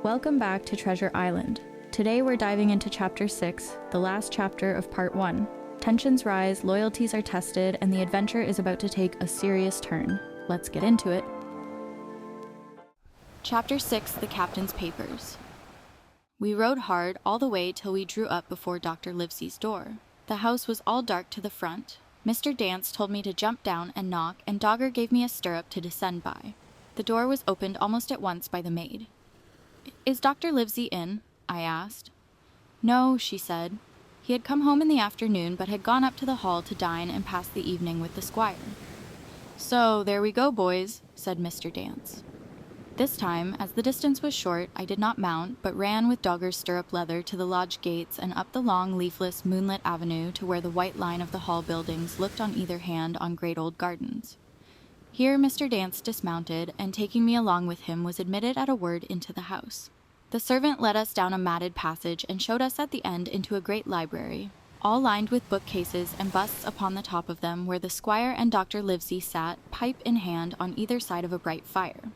Welcome back to Treasure Island. Today we're diving into Chapter 6, the last chapter of Part 1. Tensions rise, loyalties are tested, and the adventure is about to take a serious turn. Let's get into it. Chapter 6, The Captain's Papers. We rode hard all the way till we drew up before Dr. Livesey's door. The house was all dark to the front. Mr. Dance told me to jump down and knock, and Dogger gave me a stirrup to descend by. The door was opened almost at once by the maid. "Is Dr. Livesey in?" I asked. "No," she said. He had come home in the afternoon, but had gone up to the hall to dine and pass the evening with the squire. "So, there we go, boys," said Mr. Dance. This time, as the distance was short, I did not mount, but ran with Dogger's stirrup leather to the lodge gates and up the long, leafless, moonlit avenue to where the white line of the hall buildings looked on either hand on great old gardens. Here Mr. Dance dismounted, and taking me along with him was admitted at a word into the house. The servant led us down a matted passage and showed us at the end into a great library, all lined with bookcases and busts upon the top of them, where the squire and Dr. Livesey sat, pipe in hand, on either side of a bright fire.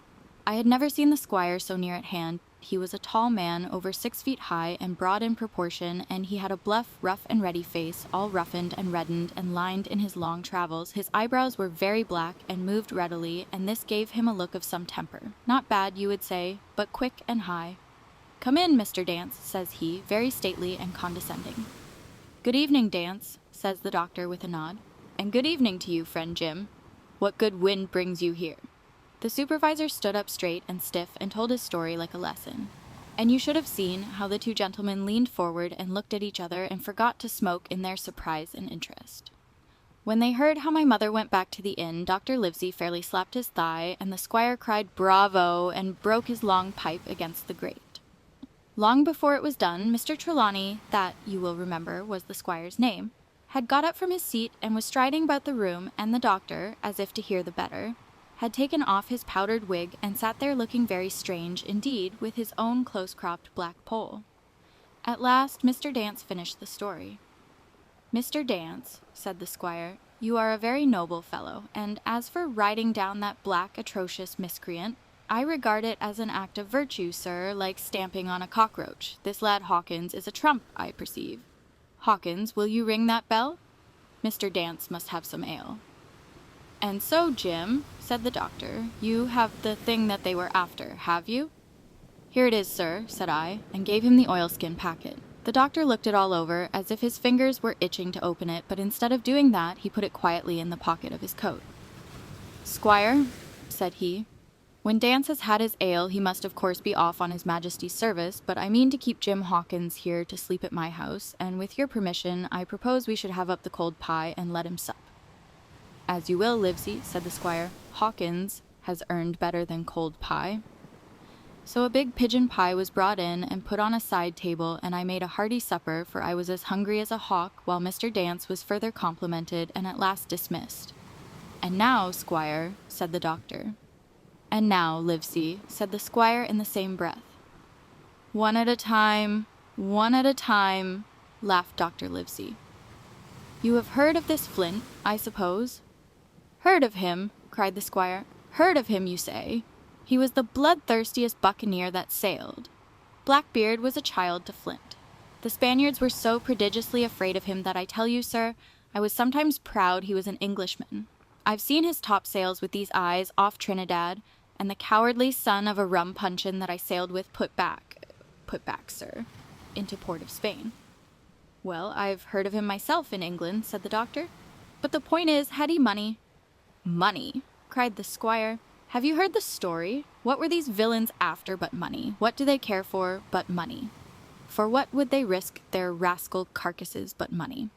I had never seen the squire so near at hand. He was a tall man, over 6 feet high and broad in proportion, and he had a bluff, rough and ready face, all roughened and reddened and lined in his long travels. His eyebrows were very black and moved readily, and this gave him a look of some temper. Not bad, you would say, but quick and high. "Come in, Mr. Dance," says he, very stately and condescending. "Good evening, Dance," says the doctor with a nod. "And good evening to you, friend Jim. What good wind brings you here?" The supervisor stood up straight and stiff and told his story like a lesson. And you should have seen how the two gentlemen leaned forward and looked at each other and forgot to smoke in their surprise and interest. When they heard how my mother went back to the inn, Dr. Livesey fairly slapped his thigh, and the squire cried "Bravo!" and broke his long pipe against the grate. Long before it was done, Mr. Trelawney, that, you will remember, was the squire's name, had got up from his seat and was striding about the room, and the doctor, as if to hear the better, had taken off his powdered wig and sat there looking very strange indeed with his own close-cropped black poll. At last Mr. Dance finished the story. "Mr. Dance," said the squire, "you are a very noble fellow, and as for riding down that black, atrocious miscreant, I regard it as an act of virtue, sir, like stamping on a cockroach. This lad Hawkins is a trump, I perceive. Hawkins, will you ring that bell? Mr. Dance must have some ale." "And so, Jim," said the doctor, "you have the thing that they were after, have you?" "Here it is, sir," said I, and gave him the oilskin packet. The doctor looked it all over, as if his fingers were itching to open it, but instead of doing that, he put it quietly in the pocket of his coat. "Squire," said he, "when Dance has had his ale, he must of course be off on his Majesty's service, but I mean to keep Jim Hawkins here to sleep at my house, and with your permission, I propose we should have up the cold pie and let him sup." "As you will, Livesey," said the squire. "Hawkins has earned better than cold pie." So a big pigeon pie was brought in and put on a side table, and I made a hearty supper, for I was as hungry as a hawk, while Mr. Dance was further complimented and at last dismissed. "And now, squire," said the doctor. "And now, Livesey," said the squire in the same breath. One at a time," laughed Dr. Livesey. "You have heard of this Flint, I suppose?" "Heard of him?" cried the squire. "Heard of him, you say? He was the bloodthirstiest buccaneer that sailed. Blackbeard was a child to Flint. The Spaniards were so prodigiously afraid of him that I tell you, sir, I was sometimes proud he was an Englishman. I've seen his topsails with these eyes off Trinidad, and the cowardly son of a rum puncheon that I sailed with put back, sir, into port of Spain." "Well, I've heard of him myself in England," said the doctor. "But the point is, had he money?" "Money!" cried the squire. "Have you heard the story? What were these villains after but money? What do they care for but money? For what would they risk their rascal carcasses but money?"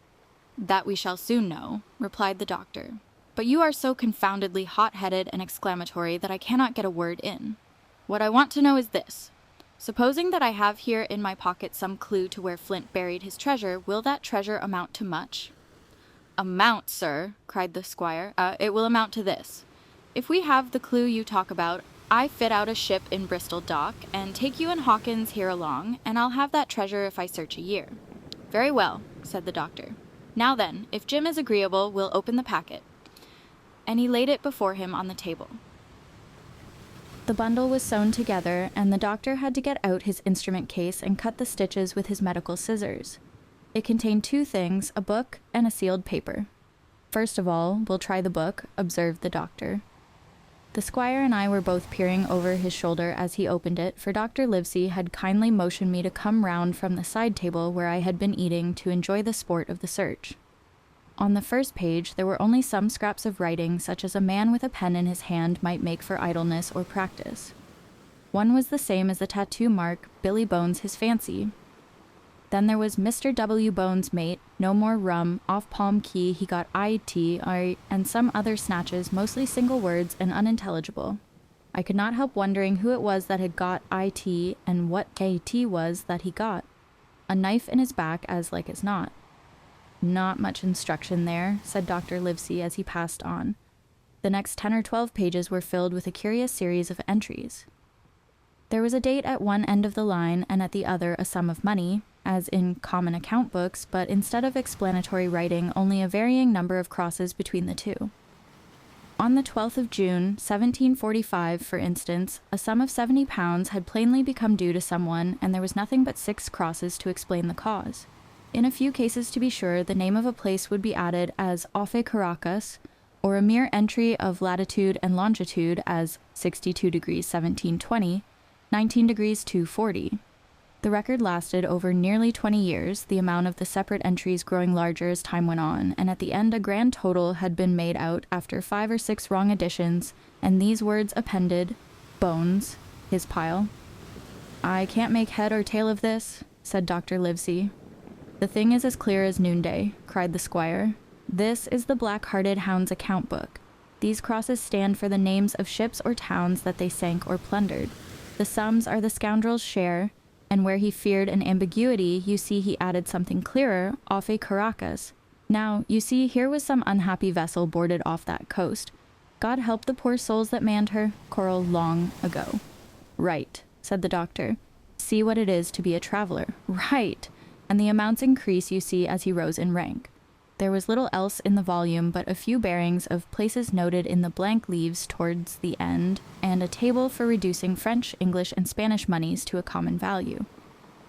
"That we shall soon know," replied the doctor. "But you are so confoundedly hot-headed and exclamatory that I cannot get a word in. What I want to know is this. Supposing that I have here in my pocket some clue to where Flint buried his treasure, will that treasure amount to much?" "Amount, sir," cried the squire. It will amount to this. If we have the clue you talk about, I fit out a ship in Bristol dock, and take you and Hawkins here along, and I'll have that treasure if I search a year." "Very well," said the doctor. "Now then, if Jim is agreeable, we'll open the packet." And he laid it before him on the table. The bundle was sewn together, and the doctor had to get out his instrument case and cut the stitches with his medical scissors. It contained two things, a book and a sealed paper. "First of all, we'll try the book," observed the doctor. The squire and I were both peering over his shoulder as he opened it, for Dr. Livesey had kindly motioned me to come round from the side table where I had been eating to enjoy the sport of the search. On the first page, there were only some scraps of writing, such as a man with a pen in his hand might make for idleness or practice. One was the same as the tattoo mark, "Billy Bones his fancy." Then there was "Mr. W. Bones, mate, no more rum, off Palm Key he got IT, and some other snatches, mostly single words and unintelligible. I could not help wondering who it was that had got IT and what AT was that he got. A knife in his back, as like as not. "Not much instruction there," said Dr. Livesey as he passed on. The next 10 or 12 pages were filled with a curious series of entries. There was a date at one end of the line, and at the other a sum of money, as in common account books, but instead of explanatory writing, only a varying number of crosses between the two. On the 12th of June, 1745, for instance, a sum of £70 had plainly become due to someone, and there was nothing but 6 crosses to explain the cause. In a few cases, to be sure, the name of a place would be added as Ofe Caracas, or a mere entry of latitude and longitude as 62 degrees 1720, 19 degrees 240. The record lasted over nearly 20 years, the amount of the separate entries growing larger as time went on, and at the end a grand total had been made out after 5 or 6 wrong additions, and these words appended: "Bones, his pile." "I can't make head or tail of this," said Dr. Livesey. "The thing is as clear as noonday," cried the squire. "This is the Black-Hearted Hound's account book. These crosses stand for the names of ships or towns that they sank or plundered. The sums are the scoundrel's share, and where he feared an ambiguity, you see he added something clearer, off a Caracas. Now, you see, here was some unhappy vessel boarded off that coast. God help the poor souls that manned her, coral long ago." "Right," said the doctor. "See what it is to be a traveler. Right! And the amounts increase, you see, as he rose in rank. There was little else in the volume but a few bearings of places noted in the blank leaves towards the end, and a table for reducing French, English, and Spanish moneys to a common value."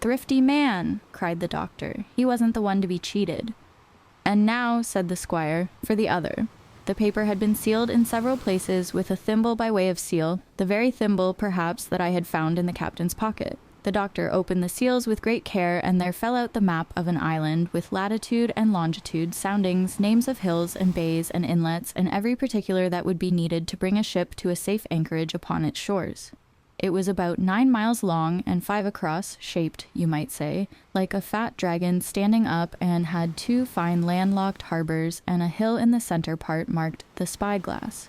"Thrifty man!" cried the doctor. "He wasn't the one to be cheated." "And now," said the squire, "for the other." The paper had been sealed in several places with a thimble by way of seal, the very thimble, perhaps, that I had found in the captain's pocket. The doctor opened the seals with great care, and there fell out the map of an island, with latitude and longitude, soundings, names of hills and bays and inlets, and every particular that would be needed to bring a ship to a safe anchorage upon its shores. It was about 9 miles long and 5 across, shaped, you might say, like a fat dragon standing up, and had 2 fine landlocked harbors, and a hill in the center part marked the Spyglass.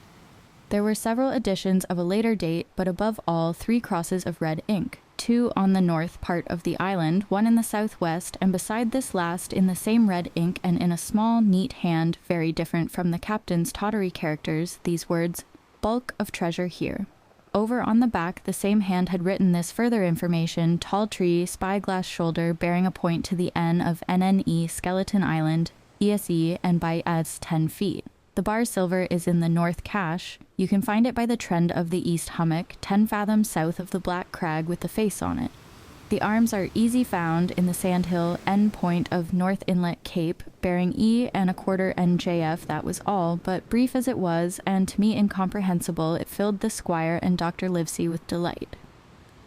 There were several editions of a later date, but above all 3 crosses of red ink. 2 on the north part of the island, 1 in the southwest, and beside this last, in the same red ink and in a small, neat hand, very different from the captain's tottery characters, these words: "Bulk of treasure here." Over on the back, the same hand had written this further information: "Tall tree, spyglass shoulder, bearing a point to the N of NNE, Skeleton Island, ESE, and by as 10 feet. The bar silver is in the north cache. You can find it by the trend of the east hummock, 10 fathoms south of the black crag with the face on it. The arms are easy found in the sandhill end point of North Inlet Cape, bearing E and a quarter NJF, that was all, but brief as it was, and to me incomprehensible, it filled the squire and Dr. Livesey with delight.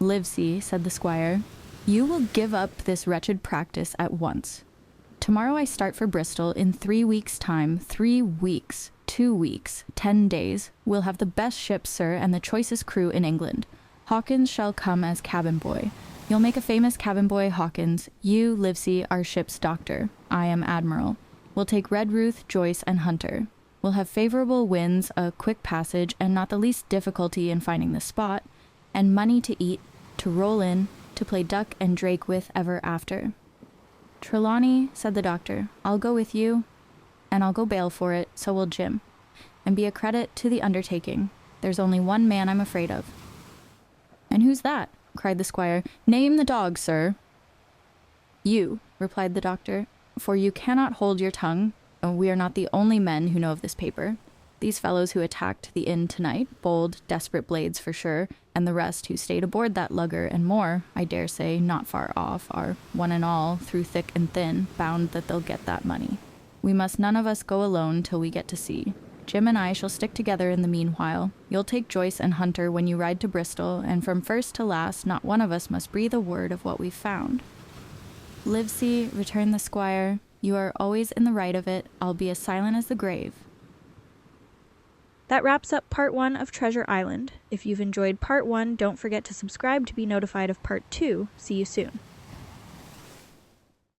"Livesey," said the squire, "you will give up this wretched practice at once. Tomorrow I start for Bristol in 3 weeks' time. 3 weeks, 2 weeks, 10 days. We'll have the best ship, sir, and the choicest crew in England. Hawkins shall come as cabin boy. You'll make a famous cabin boy, Hawkins. You, Livesey, are ship's doctor. I am admiral. We'll take Redruth, Joyce, and Hunter. We'll have favorable winds, a quick passage, and not the least difficulty in finding the spot, and money to eat, to roll in, to play duck and drake with ever after." "Trelawney," said the doctor, "I'll go with you, and I'll go bail for it, so will Jim, and be a credit to the undertaking. There's only one man I'm afraid of." "And who's that?" cried the squire. "Name the dog, sir." "You," replied the doctor, "for you cannot hold your tongue. We are not the only men who know of this paper. These fellows who attacked the inn tonight, bold, desperate blades for sure, and the rest who stayed aboard that lugger and more, I dare say, not far off, are, one and all, through thick and thin, bound that they'll get that money. We must none of us go alone till we get to sea. Jim and I shall stick together in the meanwhile. You'll take Joyce and Hunter when you ride to Bristol, and from first to last, not one of us must breathe a word of what we've found." "Livesey," returned the squire, "you are always in the right of it. I'll be as silent as the grave." That wraps up part 1 of Treasure Island. If you've enjoyed part 1, don't forget to subscribe to be notified of part 2. See you soon.